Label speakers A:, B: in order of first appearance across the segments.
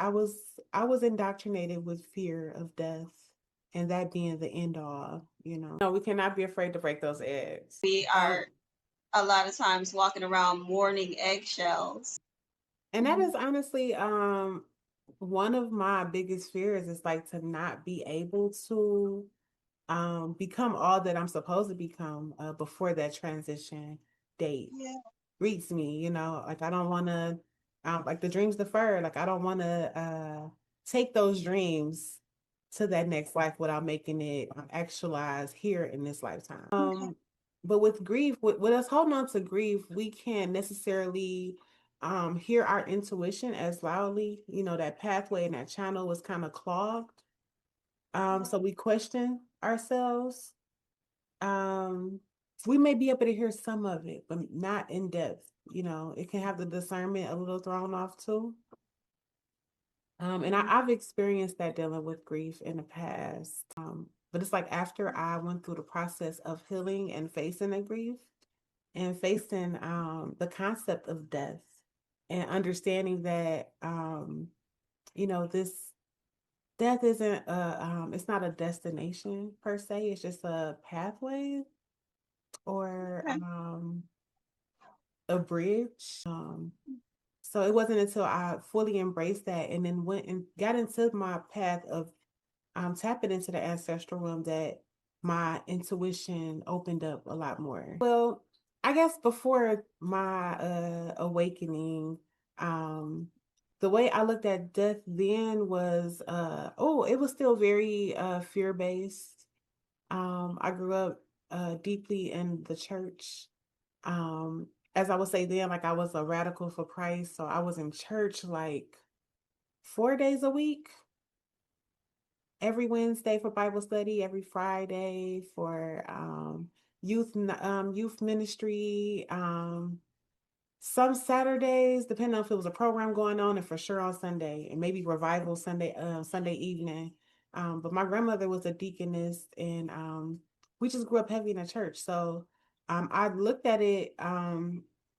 A: I was indoctrinated with fear of death and that being the end all, you know. No, we cannot be afraid to break those eggs.
B: We are a lot of times walking around mourning eggshells.
A: And that is honestly one of my biggest fears is like to not be able to become all that I'm supposed to become before that transition date
B: Yeah.
A: greets me, you know, like I don't want to like the dreams deferred, like I don't want to take those dreams to that next life without making it actualize here in this lifetime.
B: Okay.
A: But with grief, with us holding on to grief, we can't necessarily hear our intuition as loudly. You know, that pathway and that channel was kind of clogged. So we question ourselves. Um, we may be able to hear some of it, but not in depth. You know, it can have the discernment a little thrown off too. And I've experienced that dealing with grief in the past. But it's like after I went through the process of healing and facing the grief and facing the concept of death and understanding that, you know, this death isn't it's not a destination per se, it's just a pathway or
B: Okay.
A: a bridge. So it wasn't until I fully embraced that and then went and got into my path of tapping into the ancestral realm that my intuition opened up a lot more. Well, I guess before my awakening, um, the way I looked at death then was it was still very fear based. I grew up deeply in the church. As I would say then, like I was a radical for Christ. So I was in church like 4 days a week, every Wednesday for Bible study, every Friday for youth ministry, some Saturdays, depending on if it was a program going on, and for sure on Sunday, and maybe revival Sunday evening. But my grandmother was a deaconess, and we just grew up heavy in the church. So I looked at it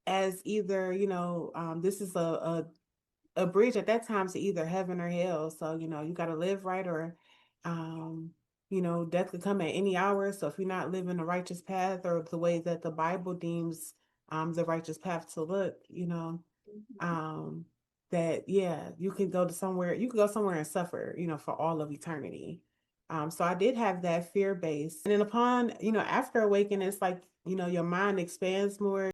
A: as either, you know, this is a bridge at that time to either heaven or hell. So, you know, you got to live right or, um, you know, death could come at any hour. So if you're not living the righteous path or the way that the Bible deems the righteous path to look, you know, um, that, yeah, you can go somewhere and suffer, you know, for all of eternity. So I did have that fear base. And then upon, you know, after awakening, it's like, you know, your mind expands more.